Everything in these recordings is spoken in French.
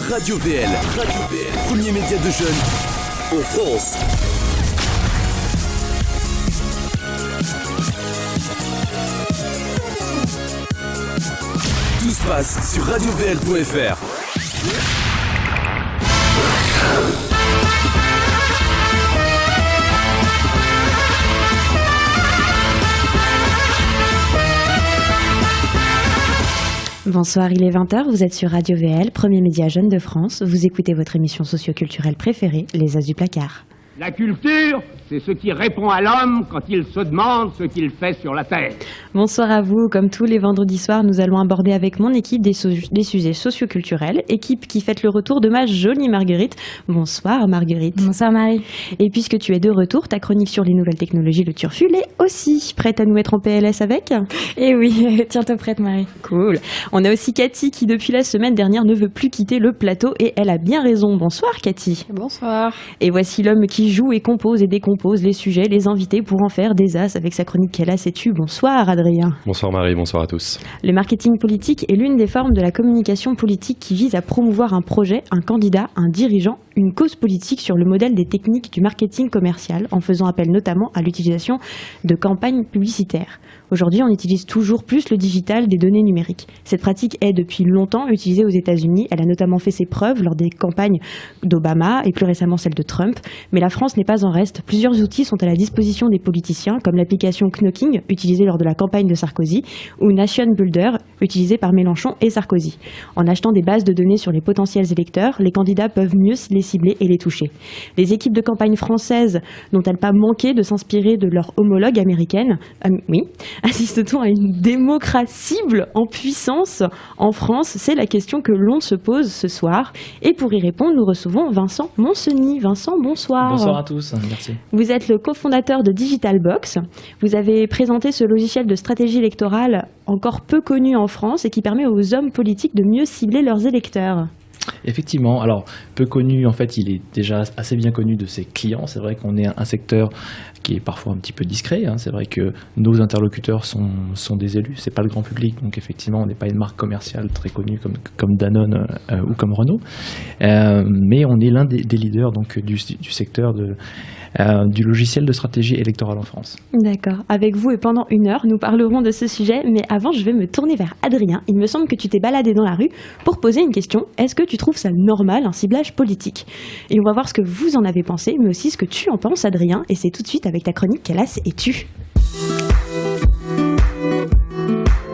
Radio VL, premier média de jeunes en France. Tout se passe sur radiovl.fr. Bonsoir, il est 20h, vous êtes sur Radio VL, premier média jeune de France. Vous écoutez votre émission socioculturelle préférée, Les As du Placard. La culture, c'est ce qui répond à l'homme quand il se demande ce qu'il fait sur la terre. Bonsoir à vous. Comme tous les vendredis soirs, nous allons aborder avec mon équipe des sujets socioculturels. Équipe qui fête le retour de ma jolie Marguerite. Bonsoir Marguerite. Bonsoir Marie. Et puisque tu es de retour, ta chronique sur les nouvelles technologies, le turfu, l'est aussi. Prête à nous mettre en PLS avec ? Eh oui, tiens-toi prête Marie. Cool. On a aussi Cathy qui depuis la semaine dernière ne veut plus quitter le plateau et elle a bien raison. Bonsoir Cathy. Bonsoir. Et voici l'homme qui joue et compose et décompose les sujets, les invités pour en faire des as avec sa chronique Quelle as sais-tu ? Bonsoir Adrien. Bonsoir Marie, bonsoir à tous. Le marketing politique est l'une des formes de la communication politique qui vise à promouvoir un projet, un candidat, un dirigeant, une cause politique sur le modèle des techniques du marketing commercial en faisant appel notamment à l'utilisation de campagnes publicitaires. Aujourd'hui, on utilise toujours plus le digital des données numériques. Cette pratique est depuis longtemps utilisée aux États-Unis. Elle a notamment fait ses preuves lors des campagnes d'Obama et plus récemment celle de Trump. Mais la France n'est pas en reste. Plusieurs outils sont à la disposition des politiciens, comme l'application Knocking, utilisée lors de la campagne de Sarkozy, ou Nation Builder, utilisée par Mélenchon et Sarkozy. En achetant des bases de données sur les potentiels électeurs, les candidats peuvent mieux les cibler et les toucher. Les équipes de campagne françaises n'ont-elles pas manqué de s'inspirer de leur homologue américaine ? Oui. Assiste-t-on à une démocratie en puissance en France ? C'est la question que l'on se pose ce soir. Et pour y répondre, nous recevons Vincent Monseny. Vincent, bonsoir. Bonsoir à tous, merci. Vous êtes le cofondateur de Digitalbox. Vous avez présenté ce logiciel de stratégie électorale encore peu connu en France et qui permet aux hommes politiques de mieux cibler leurs électeurs. Effectivement, alors peu connu, en fait il est déjà assez bien connu de ses clients. C'est vrai qu'on est un secteur qui est parfois un petit peu discret, hein. C'est vrai que nos interlocuteurs sont des élus, c'est pas le grand public, donc effectivement on n'est pas une marque commerciale très connue comme Danone ou comme Renault, mais on est l'un des leaders donc, du secteur du logiciel de stratégie électorale en France. D'accord. Avec vous et pendant 1 heure, nous parlerons de ce sujet, mais avant je vais me tourner vers Adrien. Il me semble que tu t'es baladé dans la rue pour poser une question. Est-ce que tu trouves ça normal, un ciblage politique ? Et on va voir ce que vous en avez pensé, mais aussi ce que tu en penses Adrien, et c'est tout de suite avec ta chronique Quelle as sais-tu ?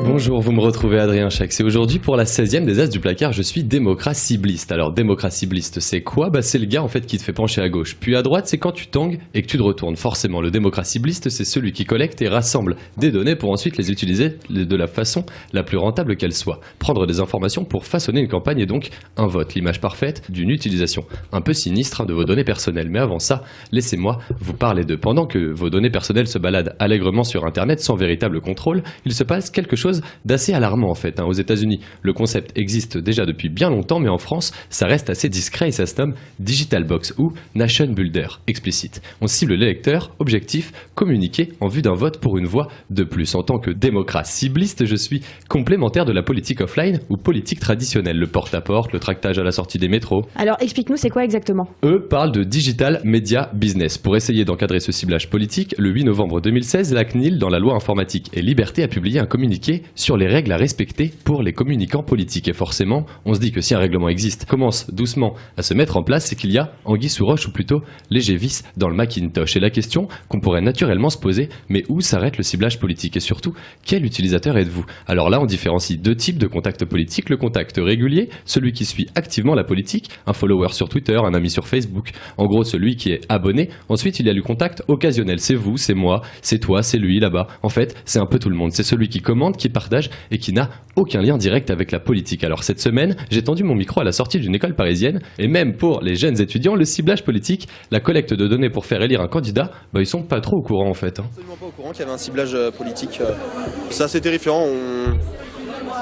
Bonjour, vous me retrouvez Adrien Chax et aujourd'hui pour la 16e des As du Placard, je suis démocracibliste. Alors démocracibliste c'est quoi ? C'est le gars en fait qui te fait pencher à gauche. Puis à droite c'est quand tu tangues et que tu te retournes. Forcément le démocracibliste c'est celui qui collecte et rassemble des données pour ensuite les utiliser de la façon la plus rentable qu'elle soit. Prendre des informations pour façonner une campagne et donc un vote. L'image parfaite d'une utilisation un peu sinistre de vos données personnelles. Mais avant ça, laissez-moi vous parler de. Pendant que vos données personnelles se baladent allègrement sur internet sans véritable contrôle, il se passe quelque chose d'assez alarmant en fait. Aux États-Unis, le concept existe déjà depuis bien longtemps, mais en France, ça reste assez discret et ça se nomme Digitalbox ou Nation Builder, explicite. On cible l'électeur, objectif, communiquer en vue d'un vote pour une voix de plus. En tant que démocrate cibliste, je suis complémentaire de la politique offline ou politique traditionnelle, le porte-à-porte, le tractage à la sortie des métros. Alors explique-nous, c'est quoi exactement ? Eux parlent de Digital Media Business. Pour essayer d'encadrer ce ciblage politique, le 8 novembre 2016, la CNIL, dans la loi informatique et liberté, a publié un communiqué sur les règles à respecter pour les communicants politiques. Et forcément, on se dit que si un règlement existe, commence doucement à se mettre en place, c'est qu'il y a anguille sous roche ou plutôt léger vice dans le Macintosh. Et la question qu'on pourrait naturellement se poser, mais où s'arrête le ciblage politique ? Et surtout, quel utilisateur êtes-vous ? Alors là, on différencie 2 types de contacts politiques. Le contact régulier, celui qui suit activement la politique, un follower sur Twitter, un ami sur Facebook. En gros, celui qui est abonné. Ensuite, il y a le contact occasionnel. C'est vous, c'est moi, c'est toi, c'est lui là-bas. En fait, c'est un peu tout le monde. C'est celui qui commente, qui partage et qui n'a aucun lien direct avec la politique. Alors cette semaine, j'ai tendu mon micro à la sortie d'une école parisienne et même pour les jeunes étudiants, le ciblage politique, la collecte de données pour faire élire un candidat, ils sont pas trop au courant en fait. Absolument pas au courant qu'il y avait un ciblage politique. C'est assez terrifiant.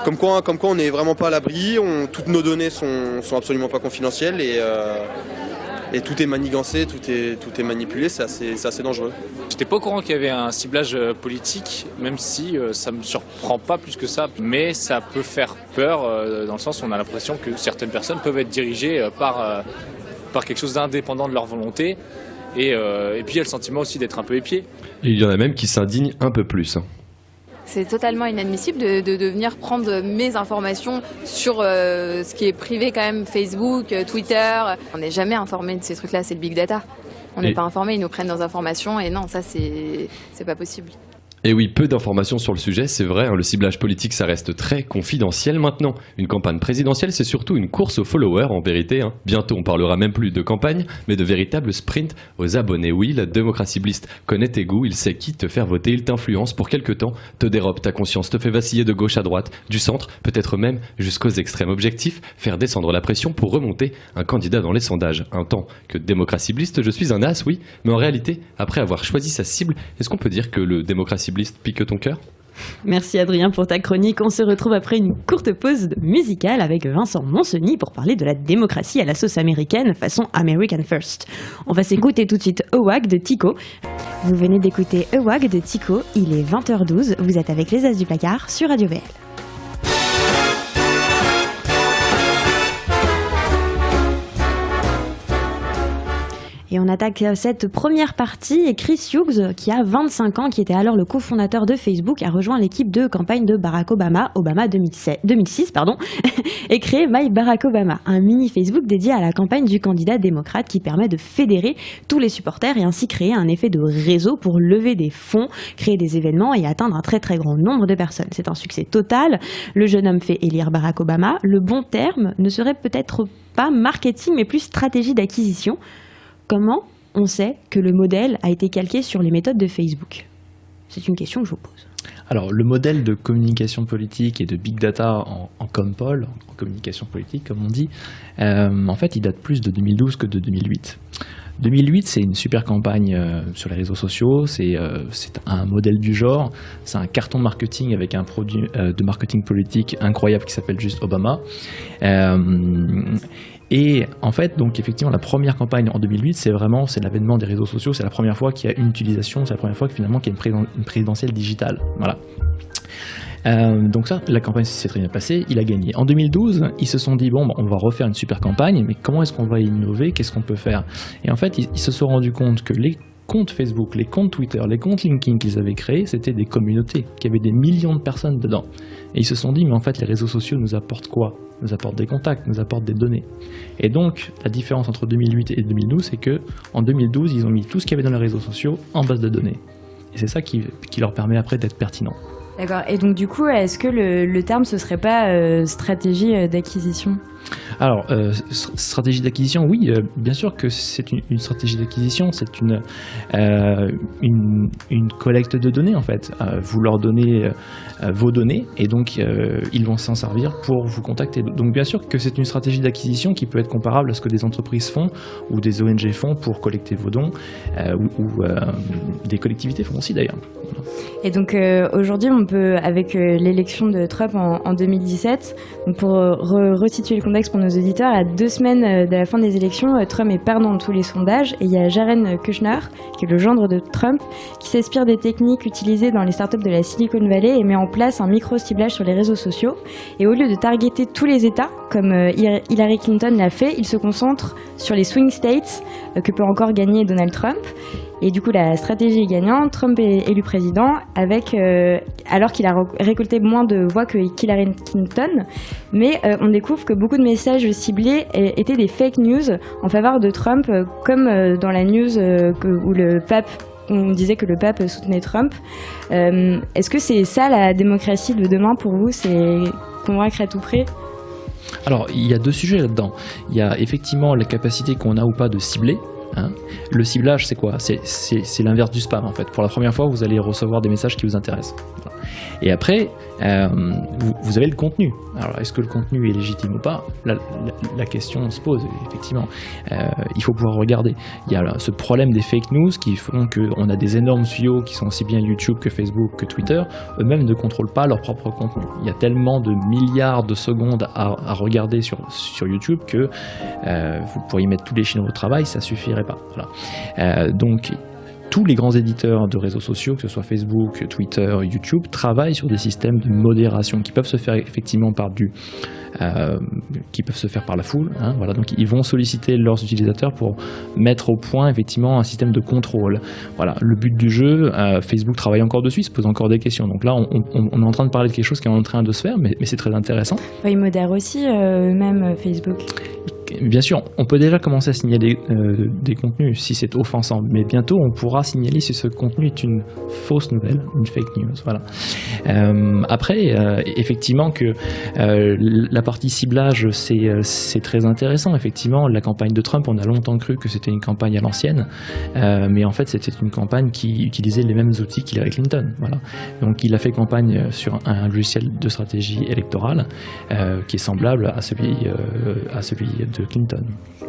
Comme quoi on n'est vraiment pas à l'abri. Toutes nos données sont absolument pas confidentielles et et tout est manigancé, tout est manipulé, c'est assez dangereux. J'étais pas au courant qu'il y avait un ciblage politique, même si ça me surprend pas plus que ça, mais ça peut faire peur dans le sens où on a l'impression que certaines personnes peuvent être dirigées par quelque chose d'indépendant de leur volonté, et puis il y a le sentiment aussi d'être un peu épié. Et il y en a même qui s'indignent un peu plus. C'est totalement inadmissible de venir prendre mes informations sur ce qui est privé quand même, Facebook, Twitter. On n'est jamais informé de ces trucs-là, c'est le big data. On n'est pas informé, ils nous prennent nos informations et non, ça c'est pas possible. Et oui, peu d'informations sur le sujet, c'est vrai, le ciblage politique ça reste très confidentiel maintenant. Une campagne présidentielle c'est surtout une course aux followers en vérité. Bientôt on parlera même plus de campagne, mais de véritable sprint aux abonnés. Oui, la démocratie bliste connaît tes goûts, il sait qui te faire voter, il t'influence pour quelque temps, te dérobe ta conscience, te fait vaciller de gauche à droite, du centre, peut-être même jusqu'aux extrêmes. Objectif, faire descendre la pression pour remonter un candidat dans les sondages. Un temps que démocratie bliste, je suis un as, oui, mais en réalité, après avoir choisi sa cible, est-ce qu'on peut dire que le démocratie bliste pique ton cœur ? Merci Adrien pour ta chronique. On se retrouve après une courte pause musicale avec Vincent Monseny pour parler de la démocratie à la sauce américaine façon American First. On va s'écouter tout de suite Ewag de Tico. Vous venez d'écouter Ewag de Tico, il est 20h12, vous êtes avec les As du Placard sur Radio VL. Et on attaque cette première partie et Chris Hughes, qui a 25 ans, qui était alors le cofondateur de Facebook, a rejoint l'équipe de campagne de Barack Obama 2006, et créé My Barack Obama, un mini Facebook dédié à la campagne du candidat démocrate qui permet de fédérer tous les supporters et ainsi créer un effet de réseau pour lever des fonds, créer des événements et atteindre un très très grand nombre de personnes. C'est un succès total. Le jeune homme fait élire Barack Obama. Le bon terme ne serait peut-être pas marketing mais plus stratégie d'acquisition. Comment on sait que le modèle a été calqué sur les méthodes de Facebook ? C'est une question que je vous pose. Alors, le modèle de communication politique et de big data en compol, en communication politique, comme on dit, en fait, il date plus de 2012 que de 2008. 2008, c'est une super campagne sur les réseaux sociaux, c'est un modèle du genre, c'est un carton marketing avec un produit de marketing politique incroyable qui s'appelle juste Obama. Et en fait, donc effectivement, la première campagne en 2008, c'est l'avènement des réseaux sociaux, c'est la première fois qu'il y a une utilisation, c'est la première fois que finalement qu'il y a une présidentielle digitale. Voilà. Donc ça, la campagne s'est très bien passée, il a gagné. En 2012, ils se sont dit, bon, on va refaire une super campagne, mais comment est-ce qu'on va innover, qu'est-ce qu'on peut faire ? Et en fait, ils se sont rendus compte que les comptes Facebook, les comptes Twitter, les comptes LinkedIn qu'ils avaient créés, c'était des communautés, qu'il y avait des millions de personnes dedans. Et ils se sont dit, mais en fait, les réseaux sociaux nous apportent quoi ? Nous apportent des contacts, nous apportent des données. Et donc, la différence entre 2008 et 2012, c'est que en 2012, ils ont mis tout ce qu'il y avait dans les réseaux sociaux en base de données. Et c'est ça qui leur permet après d'être pertinent. D'accord. Et donc du coup, est-ce que le terme, ce serait pas stratégie d'acquisition ? Alors, stratégie d'acquisition, oui, bien sûr que c'est une stratégie d'acquisition, c'est une collecte de données en fait. Vous leur donnez vos données et donc ils vont s'en servir pour vous contacter. Donc bien sûr que c'est une stratégie d'acquisition qui peut être comparable à ce que des entreprises font ou des ONG font pour collecter vos dons ou des collectivités font aussi d'ailleurs. Et donc aujourd'hui, on peut, avec l'élection de Trump en 2017, donc pour resituer le contexte pour nos auditeurs, à 2 semaines de la fin des élections, Trump est perdant dans tous les sondages et il y a Jared Kushner, qui est le gendre de Trump, qui s'inspire des techniques utilisées dans les startups de la Silicon Valley et met en place un micro-ciblage sur les réseaux sociaux. Et au lieu de targeter tous les États, comme Hillary Clinton l'a fait, il se concentre sur les swing states que peut encore gagner Donald Trump. Et du coup, la stratégie est gagnante. Trump est élu président alors qu'il a récolté moins de voix que Hillary Clinton. Mais on découvre que beaucoup de messages ciblés étaient des fake news en faveur de Trump, comme dans la news où le pape, on disait que le pape soutenait Trump. Est-ce que c'est ça la démocratie de demain pour vous ? C'est convaincre à tout prix ? Alors, il y a 2 sujets là-dedans. Il y a effectivement la capacité qu'on a ou pas de cibler. Le ciblage, c'est quoi ? C'est l'inverse du spam en fait. Pour la première fois, vous allez recevoir des messages qui vous intéressent. Voilà. Et après, vous avez le contenu. Alors, est-ce que le contenu est légitime ou pas? La question se pose, effectivement. Il faut pouvoir regarder. Il y a là, ce problème des fake news qui font qu'on a des énormes tuyaux qui sont aussi bien YouTube que Facebook que Twitter, eux-mêmes ne contrôlent pas leur propre contenu. Il y a tellement de milliards de secondes à regarder sur YouTube que vous pourriez mettre tous les Chinois au travail, ça suffirait pas. Voilà. Donc, tous les grands éditeurs de réseaux sociaux, que ce soit Facebook, Twitter, YouTube, travaillent sur des systèmes de modération qui peuvent se faire effectivement qui peuvent se faire par la foule. Hein, voilà. Donc ils vont solliciter leurs utilisateurs pour mettre au point effectivement un système de contrôle. Voilà. Le but du jeu, Facebook travaille encore dessus, il se pose encore des questions. Donc là, on est en train de parler de quelque chose qui est en train de se faire, mais c'est très intéressant. Ils modèrent aussi, même Facebook. Bien sûr, on peut déjà commencer à signaler des contenus si c'est offensant, mais bientôt on pourra signaler si ce contenu est une fausse nouvelle, une fake news. Voilà. Après, effectivement que la partie ciblage, c'est très intéressant. Effectivement, la campagne de Trump, on a longtemps cru que c'était une campagne à l'ancienne, mais en fait c'était une campagne qui utilisait les mêmes outils qu'il avait Clinton. Voilà. Donc il a fait campagne sur un logiciel de stratégie électorale qui est semblable à celui de Clinton.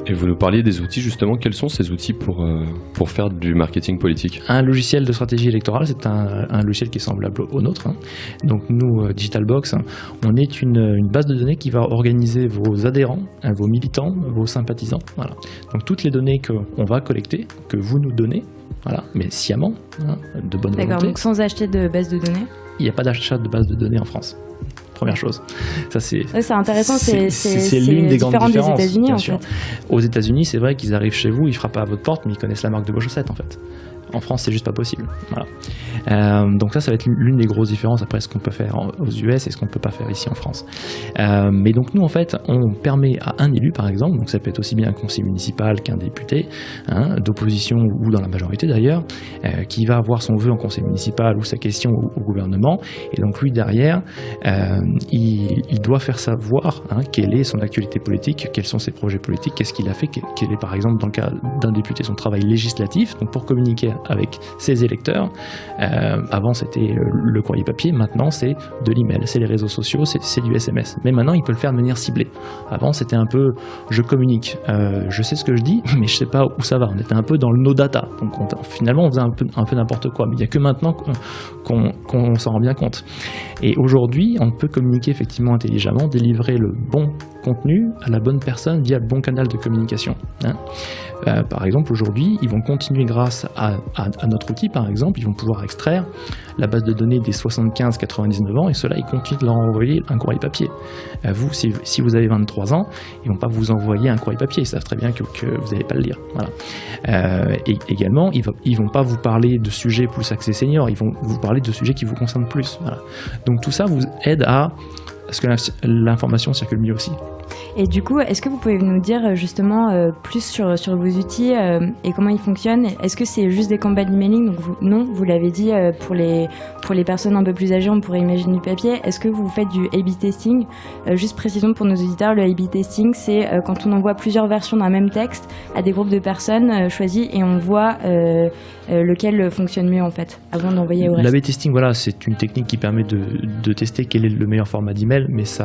Et vous nous parliez des outils, justement. Quels sont ces outils pour faire du marketing politique? Un logiciel de stratégie électorale, c'est un logiciel qui est semblable au nôtre. Hein. Donc nous, Digitalbox, on est une base de données qui va organiser vos adhérents, vos militants, vos sympathisants. Voilà. Donc toutes les données qu'on va collecter, que vous nous donnez, voilà, mais sciemment, hein, de bonne volonté. D'accord, donc sans acheter de base de données? Il n'y a pas d'achat de base de données en France. Première chose. Ça, c'est intéressant, c'est l'une des grandes différences. Des États-Unis, en fait. Aux États-Unis, c'est vrai qu'ils arrivent chez vous, ils frappent à votre porte, mais ils connaissent la marque de vos chaussettes, en fait. En France, c'est juste pas possible. Voilà. Donc ça va être l'une des grosses différences après ce qu'on peut faire aux US et ce qu'on peut pas faire ici en France. Mais donc nous, en fait, on permet à un élu, par exemple, donc ça peut être aussi bien un conseiller municipal qu'un député, hein, d'opposition ou dans la majorité d'ailleurs, qui va avoir son vœu en conseil municipal ou sa question au gouvernement, et donc lui derrière, il doit faire savoir quelle est son actualité politique, quels sont ses projets politiques, qu'est-ce qu'il a fait, quel est par exemple dans le cas d'un député son travail législatif, donc pour communiquer avec ses électeurs. Avant c'était le courrier papier, maintenant c'est de l'email, c'est les réseaux sociaux, c'est du SMS. Mais maintenant il peut le faire de manière ciblée. Avant c'était un peu je communique, je sais ce que je dis, mais je sais pas où ça va. On était un peu dans le no data. Donc finalement on faisait un peu n'importe quoi. Mais il n'y a que maintenant qu'on s'en rend bien compte. Et aujourd'hui on peut communiquer effectivement intelligemment, délivrer le bon contenu à la bonne personne via le bon canal de communication. Hein. Par exemple, aujourd'hui, ils vont continuer grâce à notre outil, par exemple, ils vont pouvoir extraire la base de données des 75-99 ans et ceux-là, ils continuent de leur envoyer un courrier papier. Vous, si vous avez 23 ans, ils ne vont pas vous envoyer un courrier papier, ils savent très bien que vous n'allez pas le lire. Voilà. Et également, ils ne vont pas vous parler de sujets plus axés seniors, ils vont vous parler de sujets qui vous concernent plus. Voilà. Donc tout ça vous aide à ce que l'information circule mieux aussi. Et du coup, est-ce que vous pouvez nous dire justement plus sur vos outils et comment ils fonctionnent? Est-ce que c'est juste des campagnes emailing? Donc non, vous l'avez dit, pour les personnes un peu plus âgées, on pourrait imaginer du papier. Est-ce que vous faites du A/B testing? Juste précision pour nos auditeurs, le A/B testing, c'est quand on envoie plusieurs versions d'un même texte à des groupes de personnes choisis et on voit lequel fonctionne mieux en fait, avant d'envoyer au reste. L'A/B testing, voilà, c'est une technique qui permet de tester quel est le meilleur format d'email, mais c'est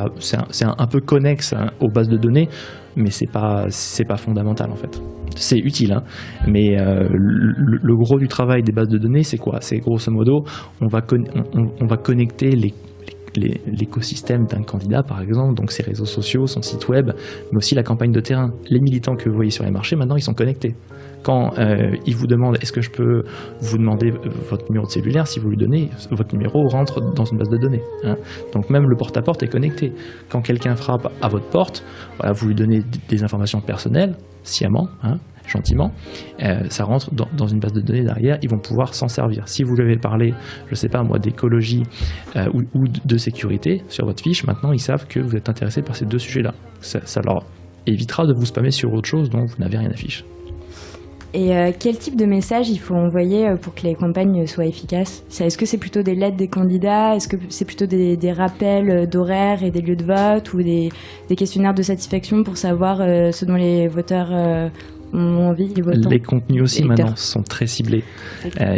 un peu connexe aux bases de données, mais c'est pas fondamental en fait. C'est utile, hein, mais le gros du travail des bases de données, c'est quoi? C'est grosso modo, on va connecter l'écosystème d'un candidat, par exemple, donc ses réseaux sociaux, son site web, mais aussi la campagne de terrain. Les militants que vous voyez sur les marchés, maintenant, ils sont connectés. Quand il vous demande est-ce que je peux vous demander votre numéro de cellulaire, si vous lui donnez, votre numéro rentre dans une base de données. Hein. Donc même le porte-à-porte est connecté. Quand quelqu'un frappe à votre porte, voilà, vous lui donnez des informations personnelles, sciemment, hein, gentiment, ça rentre dans une base de données derrière, ils vont pouvoir s'en servir. Si vous lui avez parlé, je sais pas moi, d'écologie ou de sécurité sur votre fiche, maintenant ils savent que vous êtes intéressé par ces deux sujets-là. Ça leur évitera de vous spammer sur autre chose dont vous n'avez rien à fiche. Et quel type de message il faut envoyer pour que les campagnes soient efficaces? Est-ce que c'est plutôt des lettres des candidats? Est-ce que c'est plutôt des rappels d'horaires et des lieux de vote, ou des questionnaires de satisfaction pour savoir ce dont les voteurs ont envie, les votants. Les contenus aussi Les lecteurs. maintenant sont très ciblés.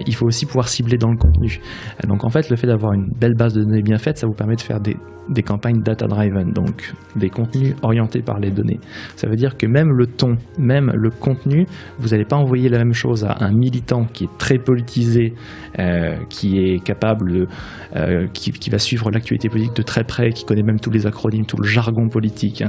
Il faut aussi pouvoir cibler dans le contenu. Donc en fait, le fait d'avoir une belle base de données bien faite, ça vous permet de faire des campagnes data-driven, donc des contenus orientés par les données. Ça veut dire que même le ton, même le contenu, vous n'allez pas envoyer la même chose à un militant qui est très politisé, qui est capable, qui va suivre l'actualité politique de très près, qui connaît même tous les acronymes, tout le jargon politique.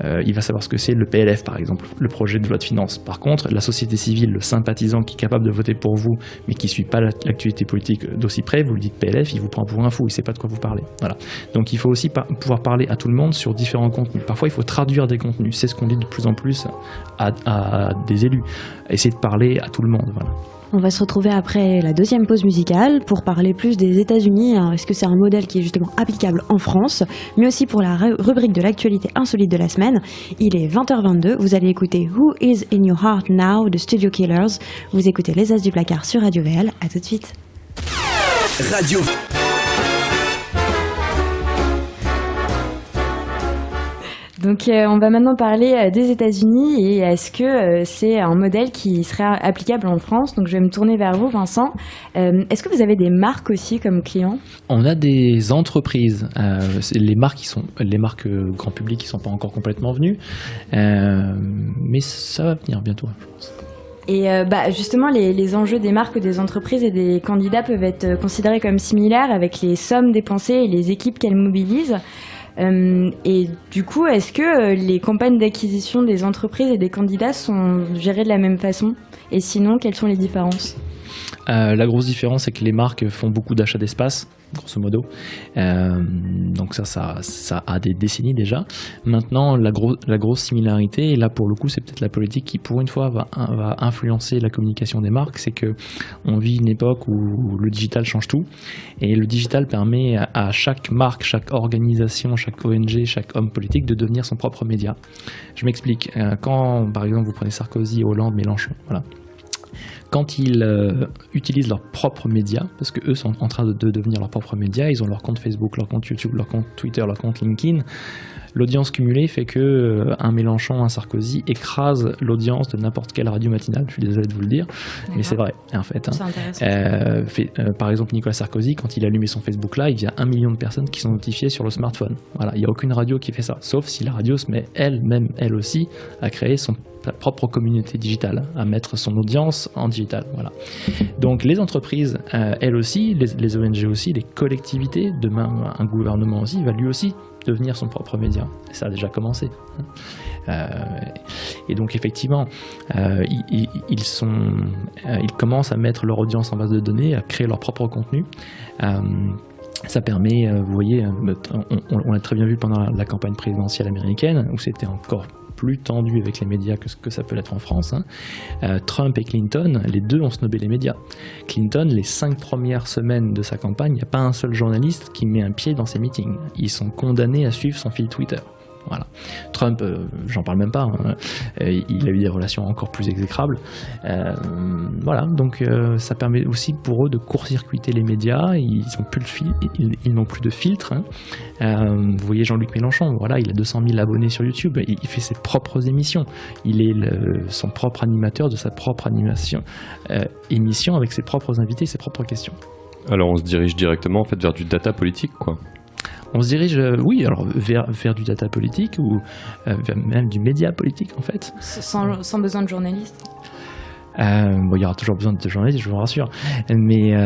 Il va savoir ce que c'est le PLF, par exemple, le projet de loi de finances. Par contre, la société civile, le sympathisant qui est capable de voter pour vous, mais qui ne suit pas l'actualité politique d'aussi près, vous lui dites PLF, il vous prend pour un fou, il ne sait pas de quoi vous parlez. Voilà. Donc il faut aussi pouvoir parler à tout le monde sur différents contenus. Parfois, il faut traduire des contenus. C'est ce qu'on dit de plus en plus à des élus. Essayer de parler à tout le monde. Voilà. On va se retrouver après la deuxième pause musicale pour parler plus des États-Unis. Est-ce que c'est un modèle qui est justement applicable en France, mais aussi pour la rubrique de l'actualité insolite de la semaine. Il est 20h22. Vous allez écouter Who Is In Your Heart Now de Studio Killers. Vous écoutez Les As du Placard sur Radio VL. À tout de suite. Radio. Donc on va maintenant parler des États-Unis et est-ce que c'est un modèle qui serait applicable en France? Donc je vais me tourner vers vous, Vincent. Est-ce que vous avez des marques aussi comme clients? On a des entreprises, les marques grand public qui ne sont pas encore complètement venues, mais ça va venir bientôt, je pense. Et justement, les enjeux des marques, des entreprises et des candidats peuvent être considérés comme similaires avec les sommes dépensées et les équipes qu'elles mobilisent. Et du coup, est-ce que les campagnes d'acquisition des entreprises et des candidats sont gérées de la même façon? Et sinon, quelles sont les différences? La grosse différence, c'est que les marques font beaucoup d'achats d'espace, grosso modo. Donc ça a des décennies déjà. Maintenant, la grosse similarité, et là pour le coup, c'est peut-être la politique qui, pour une fois, va influencer la communication des marques, c'est que on vit une époque où le digital change tout. Et le digital permet à chaque marque, chaque organisation, chaque ONG, chaque homme politique de devenir son propre média. Je m'explique. Quand, par exemple, vous prenez Sarkozy, Hollande, Mélenchon, voilà. Quand ils utilisent leurs propres médias, parce qu'eux sont en train de devenir leurs propres médias, ils ont leur compte Facebook, leur compte YouTube, leur compte Twitter, leur compte LinkedIn, l'audience cumulée fait que un Mélenchon, un Sarkozy écrase l'audience de n'importe quelle radio matinale. Je suis désolé de vous le dire, mais c'est vrai en fait. C'est intéressant. Par exemple, Nicolas Sarkozy, quand il allumait son Facebook Live, il y a 1 million de personnes qui sont notifiées sur le smartphone. Voilà, il n'y a aucune radio qui fait ça, sauf si la radio se met elle aussi à créer sa propre communauté digitale, à mettre son audience en digital. Voilà. Donc les entreprises, elles aussi, les ONG aussi, les collectivités, demain un gouvernement aussi, va lui aussi devenir son propre média. Et ça a déjà commencé. Et donc effectivement, ils commencent à mettre leur audience en base de données, à créer leur propre contenu. Ça permet, vous voyez, on l'a très bien vu pendant la campagne présidentielle américaine, où c'était encore plus tendu avec les médias que ce que ça peut l'être en France. Trump et Clinton, les deux ont snobé les médias. Clinton, les 5 premières semaines de sa campagne, il n'y a pas un seul journaliste qui met un pied dans ses meetings. Ils sont condamnés à suivre son fil Twitter. Voilà. Trump, j'en parle même pas, il a eu des relations encore plus exécrables. Voilà, donc ça permet aussi pour eux de court-circuiter les médias, ils n'ont plus de filtre. Vous voyez Jean-Luc Mélenchon, voilà, il a 200 000 abonnés sur YouTube, il fait ses propres émissions, il est son propre animateur de sa propre émission avec ses propres invités, ses propres questions. Alors on se dirige directement en fait vers du data politique, quoi. On se dirige, vers du data politique ou même du média politique en fait. Sans besoin de journalistes. Il y aura toujours besoin de journalistes, je vous rassure. Mais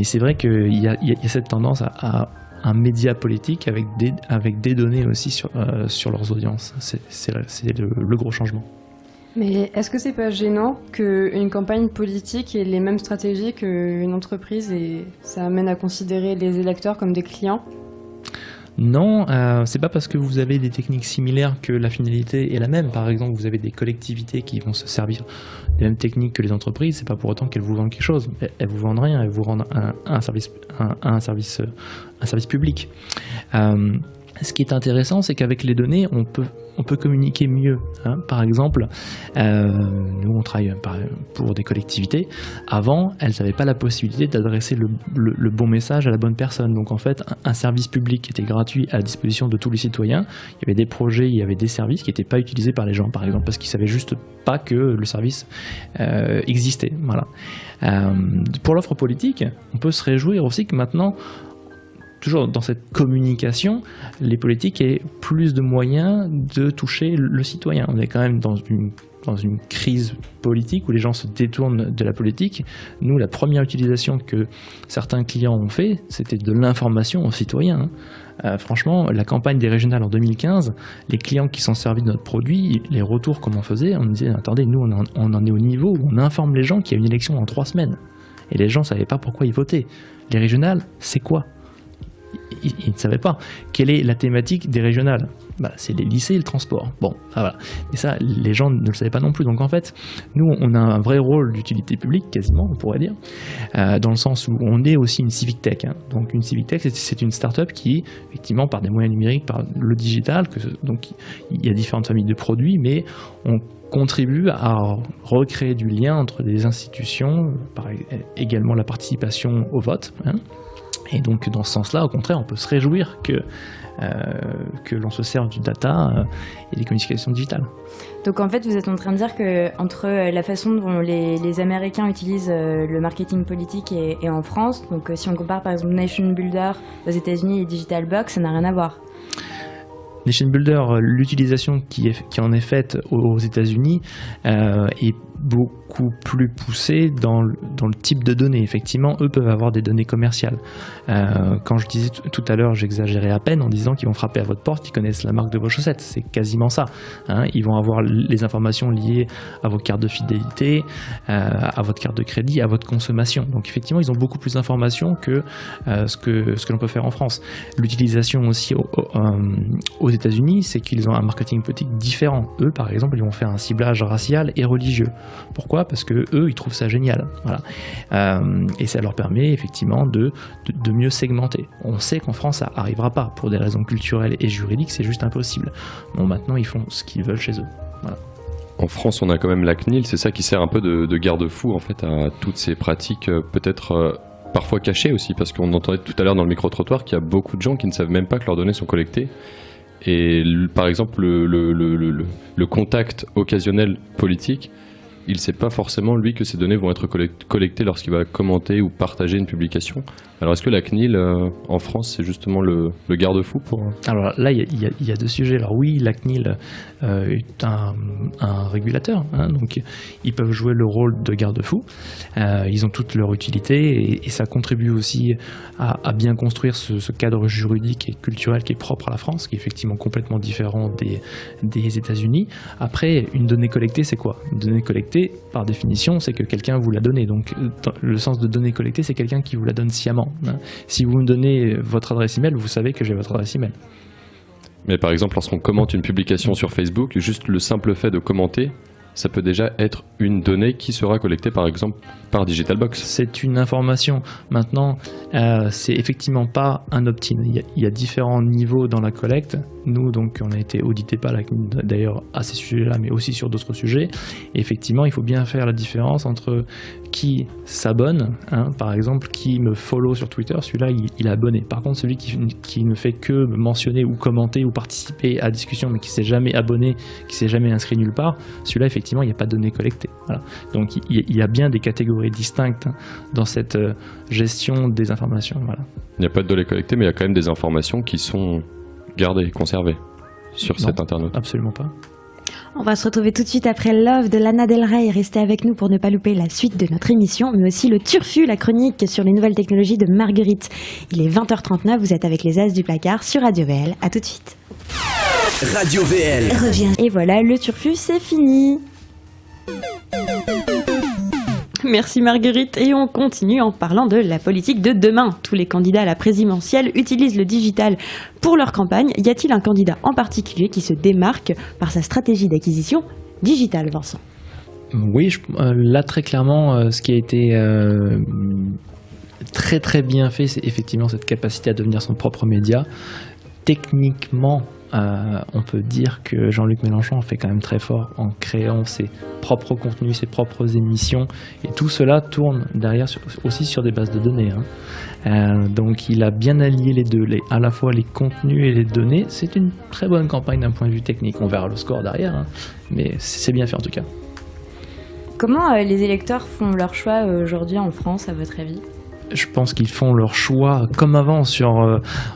c'est vrai qu'il y a cette tendance à un média politique avec des données aussi sur leurs audiences. C'est le gros changement. Mais est-ce que c'est pas gênant qu'une campagne politique ait les mêmes stratégies qu'une entreprise et ça amène à considérer les électeurs comme des clients ? Non, c'est pas parce que vous avez des techniques similaires que la finalité est la même. Par exemple, vous avez des collectivités qui vont se servir des mêmes techniques que les entreprises, c'est pas pour autant qu'elles vous vendent quelque chose. Elles vous vendent rien, elles vous rendent un service public. ce qui est intéressant, c'est qu'avec les données, on peut communiquer mieux. Hein. Par exemple, nous on travaille pour des collectivités. Avant, elles n'avaient pas la possibilité d'adresser le bon message à la bonne personne. Donc en fait, un service public qui était gratuit à la disposition de tous les citoyens, il y avait des projets, il y avait des services qui n'étaient pas utilisés par les gens, par exemple, parce qu'ils ne savaient juste pas que le service existait. Voilà. Pour l'offre politique, on peut se réjouir aussi que maintenant, toujours dans cette communication, les politiques aient plus de moyens de toucher le citoyen. On est quand même dans une crise politique où les gens se détournent de la politique. Nous, la première utilisation que certains clients ont fait, c'était de l'information aux citoyens. Franchement, la campagne des régionales en 2015, les clients qui sont servis de notre produit, les retours comment on faisait, on disait, attendez, nous on en est au niveau où on informe les gens qu'il y a une élection dans 3 semaines. Et les gens ne savaient pas pourquoi ils votaient. Les régionales, c'est quoi ? Ils ne savaient pas. Quelle est la thématique des régionales ? C'est les lycées et le transport. Bon, voilà. Mais ça, les gens ne le savaient pas non plus. Donc en fait, nous, on a un vrai rôle d'utilité publique, quasiment, on pourrait dire, dans le sens où on est aussi une civic tech. Hein. Donc une civic tech, c'est une start-up qui, effectivement, par des moyens numériques, par le digital, donc il y a différentes familles de produits, mais on contribue à recréer du lien entre des institutions, également la participation au vote. Hein. Et donc dans ce sens-là, au contraire, on peut se réjouir que l'on se serve du data et des communications digitales. Donc en fait, vous êtes en train de dire qu'entre la façon dont les Américains utilisent le marketing politique et en France, donc si on compare par exemple Nation Builder aux États-Unis et Digital Box, ça n'a rien à voir. Nation Builder, l'utilisation qui en est faite aux États-Unis est beaucoup plus poussée dans le type de données. Effectivement, eux peuvent avoir des données commerciales. Quand je disais tout à l'heure, j'exagérais à peine en disant qu'ils vont frapper à votre porte, ils connaissent la marque de vos chaussettes. C'est quasiment ça. Hein. Ils vont avoir les informations liées à vos cartes de fidélité, à votre carte de crédit, à votre consommation. Donc effectivement, ils ont beaucoup plus d'informations que ce que l'on peut faire en France. L'utilisation aussi aux États-Unis, c'est qu'ils ont un marketing politique différent. Eux, par exemple, ils vont faire un ciblage racial et religieux. Pourquoi ? Parce que eux, ils trouvent ça génial. Voilà. Et ça leur permet effectivement de mieux segmenter. On sait qu'en France, ça n'arrivera pas. Pour des raisons culturelles et juridiques, c'est juste impossible. Bon, maintenant, ils font ce qu'ils veulent chez eux. Voilà. En France, on a quand même la CNIL, c'est ça qui sert un peu de garde-fou en fait à toutes ces pratiques, peut-être parfois cachées aussi, parce qu'on entendait tout à l'heure dans le micro-trottoir qu'il y a beaucoup de gens qui ne savent même pas que leurs données sont collectées. Et par exemple, le contact occasionnel politique, il ne sait pas forcément, lui, que ces données vont être collectées lorsqu'il va commenter ou partager une publication. Alors, est-ce que la CNIL, en France, c'est justement le garde-fou pour... Alors là, il y a 2 sujets. Alors oui, la CNIL est un régulateur, hein, donc ils peuvent jouer le rôle de garde-fou. Ils ont toute leur utilité et ça contribue aussi à bien construire ce cadre juridique et culturel qui est propre à la France, qui est effectivement complètement différent des États-Unis. Après, une donnée collectée, c'est quoi ? Une donnée collectée, par définition, c'est que quelqu'un vous l'a donnée. Donc le sens de donnée collectée, c'est quelqu'un qui vous la donne sciemment. Hein. Si vous me donnez votre adresse email, vous savez que j'ai votre adresse email. Mais par exemple, lorsqu'on commente une publication sur Facebook, juste le simple fait de commenter, ça peut déjà être une donnée qui sera collectée par exemple par Digital Box. C'est une information. Maintenant, c'est effectivement pas un opt-in. Il y a différents niveaux dans la collecte. Nous, donc, on a été audité par la CNIL d'ailleurs à ces sujets-là, mais aussi sur d'autres sujets. Et effectivement, il faut bien faire la différence entre qui s'abonne, hein, par exemple, qui me follow sur Twitter, celui-là, il est abonné. Par contre, celui qui ne fait que mentionner ou commenter ou participer à la discussion, mais qui ne s'est jamais abonné, qui ne s'est jamais inscrit nulle part, celui-là, effectivement, il n'y a pas de données collectées. Voilà. Donc, il y a bien des catégories distinctes dans cette gestion des informations. Voilà. Il n'y a pas de données collectées, mais il y a quand même des informations qui sont gardées, conservées sur cet internaute. Absolument pas. On va se retrouver tout de suite après Love de Lana Del Rey. Restez avec nous pour ne pas louper la suite de notre émission, mais aussi le Turfu, la chronique sur les nouvelles technologies de Marguerite. Il est 20h39, vous êtes avec les As du placard sur Radio VL. À tout de suite. Radio VL revient. Et voilà, le Turfu, c'est fini. Merci Marguerite, et on continue en parlant de la politique de demain. Tous les candidats à la présidentielle utilisent le digital pour leur campagne. Y a-t-il un candidat en particulier qui se démarque par sa stratégie d'acquisition digitale, Vincent ? Oui, là très clairement, ce qui a été très très bien fait, c'est effectivement cette capacité à devenir son propre média. techniquement, on peut dire que Jean-Luc Mélenchon en fait quand même très fort en créant ses propres contenus, ses propres émissions, et tout cela tourne derrière aussi sur des bases de données. Donc il a bien allié les deux, à la fois les contenus et les données. C'est une très bonne campagne d'un point de vue technique. On verra le score derrière, mais c'est bien fait en tout cas. Comment les électeurs font leur choix aujourd'hui en France, à votre avis ? Je pense qu'ils font leur choix comme avant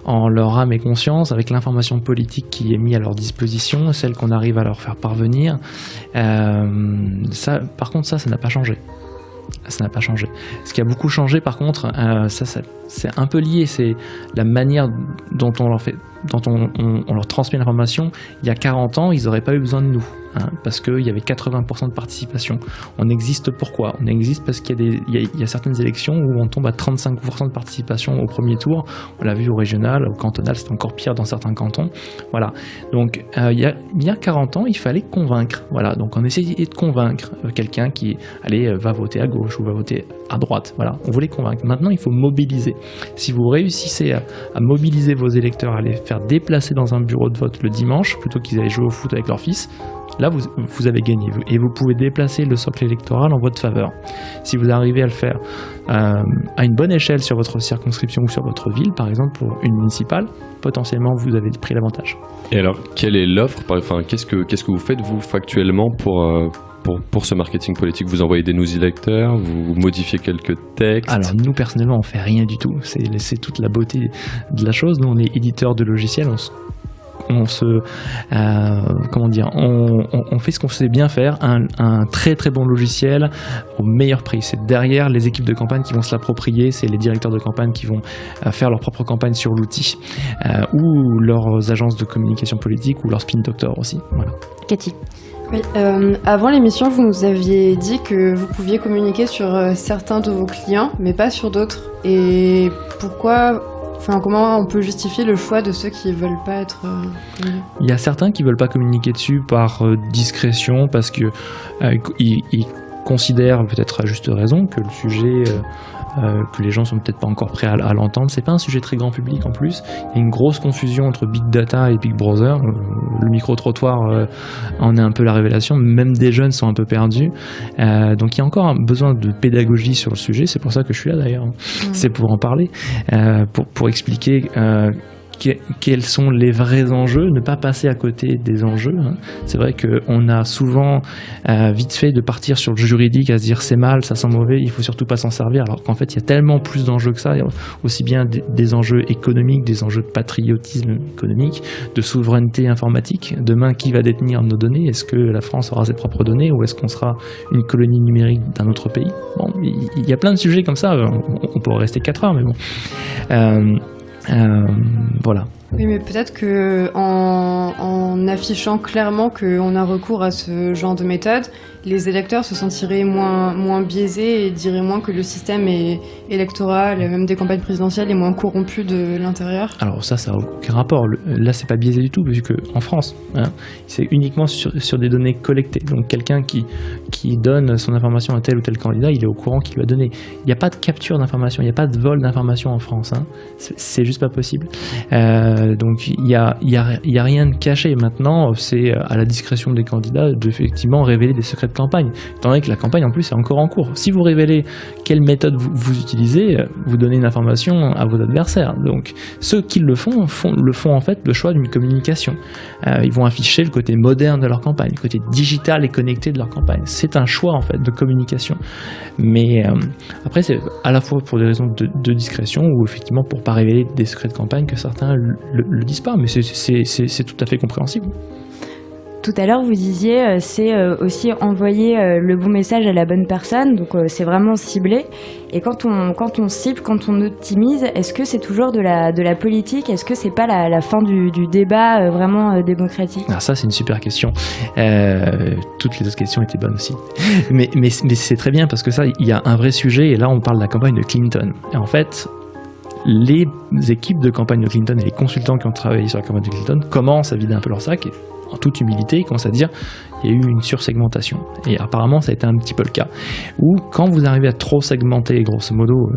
en leur âme et conscience, avec l'information politique qui est mise à leur disposition, celle qu'on arrive à leur faire parvenir. Par contre, ça n'a pas changé. Ça n'a pas changé. Ce qui a beaucoup changé, par contre, c'est un peu lié, c'est la manière dont on leur transmet l'information. Il y a 40 ans, ils n'auraient pas eu besoin de nous. Parce qu'il y avait 80% de participation. On existe pourquoi ? On existe parce qu'il y a certaines élections où on tombe à 35% de participation au premier tour. On l'a vu au régional, au cantonal, c'est encore pire dans certains cantons. Voilà. Donc il y a 40 ans, il fallait convaincre. Voilà. Donc on essayait de convaincre quelqu'un qui va voter à gauche ou va voter à droite. Voilà. On voulait convaincre. Maintenant, il faut mobiliser. Si vous réussissez à mobiliser vos électeurs, à les faire déplacer dans un bureau de vote le dimanche, plutôt qu'ils aillent jouer au foot avec leur fils, là, vous avez gagné et vous pouvez déplacer le socle électoral en votre faveur. Si vous arrivez à le faire à une bonne échelle sur votre circonscription ou sur votre ville, par exemple pour une municipale, potentiellement vous avez pris l'avantage. Et alors, quelle est l'offre ? Enfin, qu'est-ce que vous faites vous factuellement pour ce marketing politique? Vous envoyez des newsletters, vous modifiez quelques textes? Alors nous personnellement on fait rien du tout, c'est toute la beauté de la chose. Nous on est éditeur de logiciels, on fait ce qu'on sait bien faire, un très très bon logiciel au meilleur prix. C'est derrière les équipes de campagne qui vont se l'approprier, c'est les directeurs de campagne qui vont faire leur propre campagne sur l'outil, ou leurs agences de communication politique ou leurs spin doctors aussi. Voilà. Cathy. Oui, avant l'émission, vous nous aviez dit que vous pouviez communiquer sur certains de vos clients, mais pas sur d'autres. Et comment on peut justifier le choix de ceux qui ne veulent pas être connus ? Il y a certains qui ne veulent pas communiquer dessus par discrétion, parce que ils considèrent, peut-être à juste raison, que le sujet, que les gens sont peut-être pas encore prêts à l'entendre. C'est pas un sujet très grand public en plus. Il y a une grosse confusion entre Big Data et Big Brother. Le micro-trottoir en est un peu la révélation. Même des jeunes sont un peu perdus. Donc il y a encore un besoin de pédagogie sur le sujet. C'est pour ça que je suis là d'ailleurs. C'est pour en parler, pour expliquer quels sont les vrais enjeux, ne pas passer à côté des enjeux. C'est vrai qu'on a souvent vite fait de partir sur le juridique, à se dire c'est mal, ça sent mauvais, il faut surtout pas s'en servir, alors qu'en fait il y a tellement plus d'enjeux que ça. Il y a aussi bien des enjeux économiques, des enjeux de patriotisme économique, de souveraineté informatique. Demain, qui va détenir nos données ? Est-ce que la France aura ses propres données, ou est-ce qu'on sera une colonie numérique d'un autre pays ? Bon, il y a plein de sujets comme ça, on pourrait rester 4 heures, mais bon. Voilà. Oui, mais peut-être que en affichant clairement qu'on a recours à ce genre de méthode, les électeurs se sentiraient moins biaisés et diraient moins que le système électoral, même des campagnes présidentielles, est moins corrompu de l'intérieur. Alors ça n'a aucun rapport. Là, c'est pas biaisé du tout, vu qu'en France, c'est uniquement sur des données collectées. Donc quelqu'un qui donne son information à tel ou tel candidat, il est au courant qu'il lui a donné. Il n'y a pas de capture d'information, il n'y a pas de vol d'information en France. C'est juste pas possible. Donc il y a rien de caché. Maintenant, c'est à la discrétion des candidats d'effectivement révéler des secrets de campagne, étant donné que la campagne en plus est encore en cours. Si vous révélez quelle méthode vous utilisez, vous donnez une information à vos adversaires. Donc ceux qui le font en fait le choix d'une communication. Ils vont afficher le côté moderne de leur campagne, le côté digital et connecté de leur campagne. C'est un choix en fait de communication. Mais après c'est à la fois pour des raisons de discrétion, ou effectivement pour pas révéler des secrets de campagne que certains le disent pas, mais c'est tout à fait compréhensible. Tout à l'heure, vous disiez, c'est aussi envoyer le bon message à la bonne personne, donc c'est vraiment ciblé. Et quand on cible, quand on optimise, est-ce que c'est toujours de la politique ? Est-ce que c'est pas la fin du débat vraiment démocratique ? Alors ça, c'est une super question. Toutes les autres questions étaient bonnes aussi. mais c'est très bien, parce que ça, il y a un vrai sujet, et là, on parle de la campagne de Clinton. Et en fait, les équipes de campagne de Clinton et les consultants qui ont travaillé sur la campagne de Clinton commencent à vider un peu leur sac en toute humilité, il commence à dire il y a eu une sursegmentation. Et apparemment, ça a été un petit peu le cas. Ou quand vous arrivez à trop segmenter, grosso modo,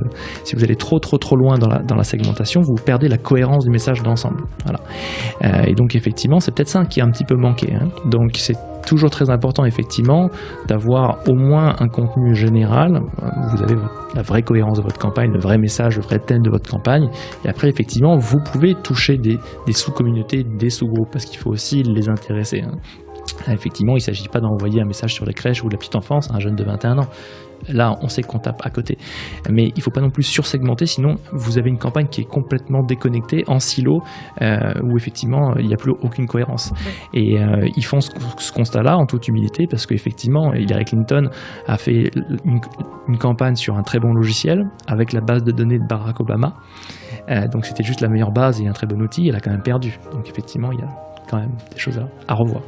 si vous allez trop loin dans la segmentation, vous perdez la cohérence du message d'ensemble. Voilà. Et donc, effectivement, c'est peut-être ça qui a un petit peu manqué. Hein. Donc, c'est toujours très important, effectivement, d'avoir au moins un contenu général. Vous avez la vraie cohérence de votre campagne, le vrai message, le vrai thème de votre campagne. Et après, effectivement, vous pouvez toucher des sous-communautés, des sous-groupes, parce qu'il faut aussi les intéresser. Hein. Effectivement, il ne s'agit pas d'envoyer un message sur les crèches ou la petite enfance à un jeune de 21 ans. Là, on sait qu'on tape à côté. Mais il ne faut pas non plus sursegmenter, sinon vous avez une campagne qui est complètement déconnectée, en silo, où effectivement, il n'y a plus aucune cohérence. Ouais. Et ils font ce constat-là en toute humilité, parce qu'effectivement, Hillary Clinton a fait une campagne sur un très bon logiciel, avec la base de données de Barack Obama. Donc c'était juste la meilleure base et un très bon outil, elle a quand même perdu. Donc effectivement, il y a quand même des choses à revoir.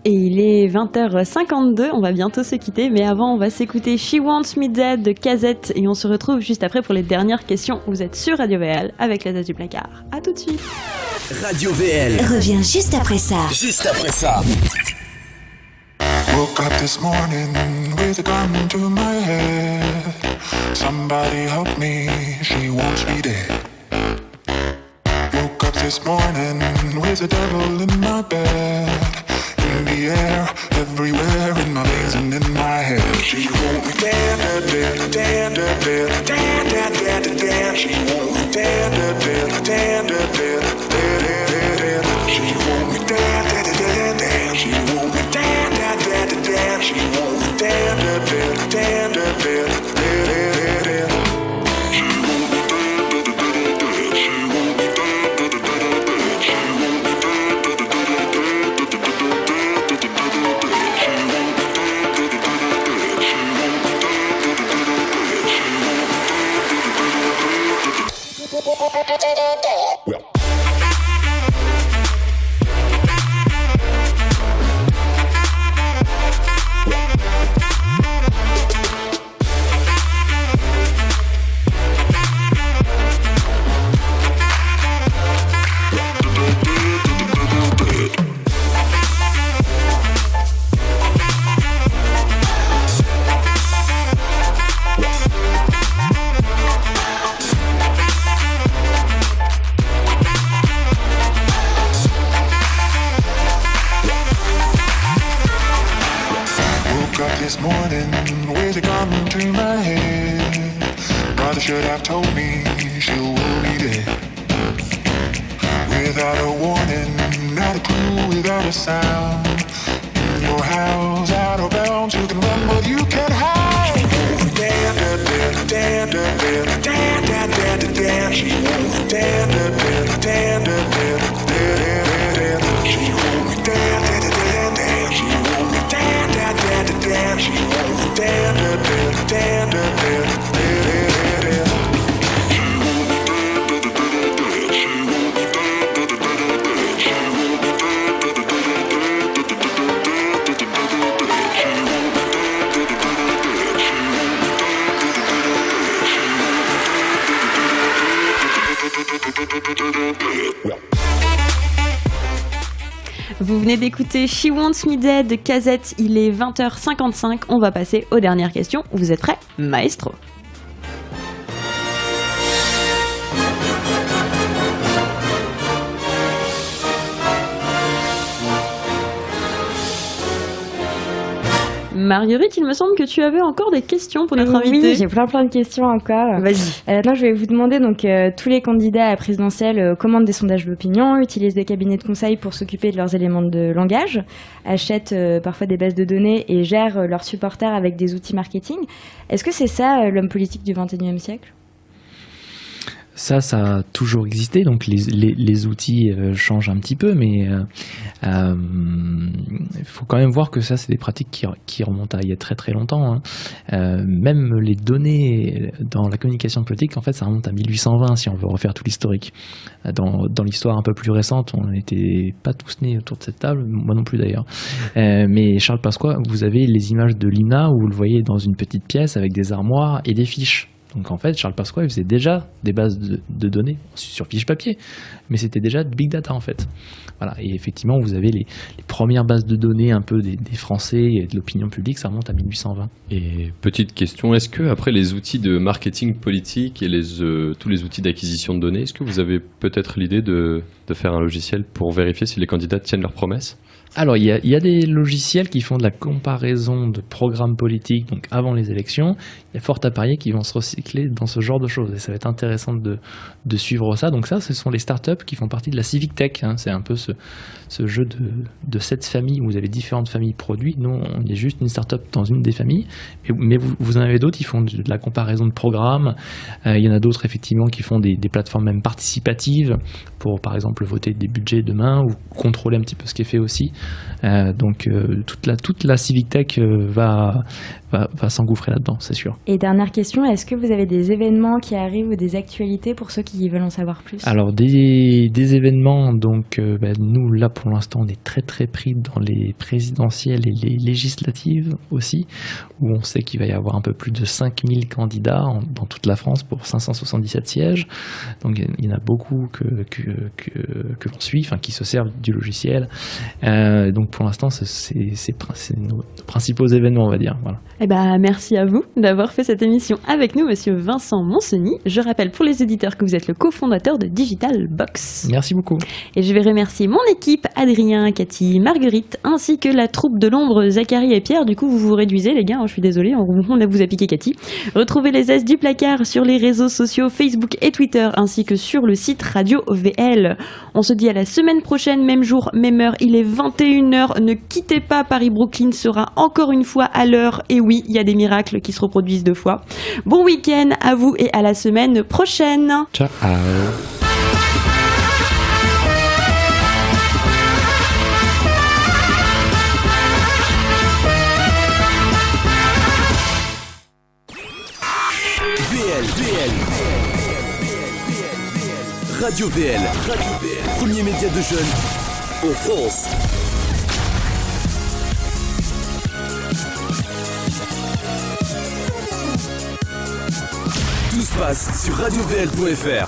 Et il est 20h52, on va bientôt se quitter, mais avant on va s'écouter She Wants Me Dead de Kazette et on se retrouve juste après pour les dernières questions. Vous êtes sur Radio VL avec les As du placard. À tout de suite. Radio VL revient juste après ça. Juste après ça. Woke up this morning with a gun to my head. Somebody help me, she wants me dead. Woke up this morning with the devil in my bed. In the air, everywhere, in my veins and in my head. She won't me dead, dead, dead, dead, dead, dead, dead, dead, dead. She won't me dead, dead, dead, dead, dead, dead, dead, dead. She won't me dead, dead, dead, dead. She won't me dead, dead, dead, dead. She won't me dead, dead, dead, dead, dead, dead, dead, dead. This morning with a gun to my head. Brother should have told me she will be dead. Without a warning, not a clue, without a sound. In your house, out of bounds, you can run but you can't hide. Dead, dead, dead, dead, dead, dead, dead, dead, dead. She won't dead, dead, dead, dead, dead, dead, dead. She won't dead, dead, dead, dead. She won't dead, dead, dead, dead. She won't dead, dead, dead, dead, dead, dead, dead. Vous venez d'écouter She Wants Me Dead de Kazette, il est 20h55, on va passer aux dernières questions. Vous êtes prêts, maestro? Marguerite, il me semble que tu avais encore des questions pour notre invité. Oui, j'ai plein de questions encore. Vas-y. Maintenant, je vais vous demander, donc, tous les candidats à la présidentielle commandent des sondages d'opinion, utilisent des cabinets de conseil pour s'occuper de leurs éléments de langage, achètent parfois des bases de données et gèrent leurs supporters avec des outils marketing. Est-ce que c'est ça l'homme politique du XXIe siècle ? Ça a toujours existé, donc les outils changent un petit peu, mais il faut quand même voir que ça, c'est des pratiques qui remontent à il y a très très longtemps. Hein. Même les données dans la communication politique, en fait, ça remonte à 1820, si on veut refaire tout l'historique. Dans l'histoire un peu plus récente, on n'était pas tous nés autour de cette table, moi non plus d'ailleurs. Mais Charles Pasqua, vous avez les images de l'INA où vous le voyez dans une petite pièce avec des armoires et des fiches. Donc en fait, Charles Pasqua il faisait déjà des bases de données sur fiche papier, mais c'était déjà de big data en fait. Voilà. Et effectivement, vous avez les premières bases de données un peu des Français et de l'opinion publique, ça remonte à 1820. Et petite question, est-ce que après les outils de marketing politique et tous les outils d'acquisition de données, est-ce que vous avez peut-être l'idée de faire un logiciel pour vérifier si les candidats tiennent leurs promesses ? Alors, il y a des logiciels qui font de la comparaison de programmes politiques, donc avant les élections. Il y a fort à parier qu'ils vont se recycler dans ce genre de choses. Et ça va être intéressant de suivre ça. Donc ça, ce sont les startups qui font partie de la Civic Tech. Hein. C'est un peu ce jeu de 7 familles où vous avez différentes familles produits. Nous, on est juste une startup dans une des familles. Mais vous en avez d'autres qui font de la comparaison de programmes. Il y en a d'autres, effectivement, qui font des plateformes même participatives pour, par exemple, voter des budgets demain ou contrôler un petit peu ce qui est fait aussi. Donc toute la Civic Tech va s'engouffrer là-dedans, c'est sûr. Et dernière question, est-ce que vous avez des événements qui arrivent ou des actualités pour ceux qui veulent en savoir plus ? Alors des événements, donc nous là pour l'instant on est très très pris dans les présidentielles et les législatives aussi, où on sait qu'il va y avoir un peu plus de 5000 candidats dans toute la France pour 577 sièges. Donc il y en a beaucoup que l'on suit, qui se servent du logiciel. Donc pour l'instant, c'est nos principaux événements, on va dire. Voilà. Eh ben, merci à vous d'avoir fait cette émission avec nous, monsieur Vincent Monseny. Je rappelle pour les éditeurs que vous êtes le cofondateur de Digital Box. Merci beaucoup. Et je vais remercier mon équipe, Adrien, Cathy, Marguerite, ainsi que la troupe de l'ombre, Zachary et Pierre. Du coup, vous vous réduisez, les gars, je suis désolée, on vous a piqué Cathy. Retrouvez les As du placard sur les réseaux sociaux Facebook et Twitter, ainsi que sur le site Radio VL. On se dit à la semaine prochaine, même jour, même heure, il est 21h. Ne quittez pas, Paris-Brooklyn sera encore une fois à l'heure. Et oui, il y a des miracles qui se reproduisent 2 fois. Bon week-end à vous et à la semaine prochaine. Ciao. VL. Radio VL. Premier média de jeunes en France. Tout se passe sur radiovl.fr.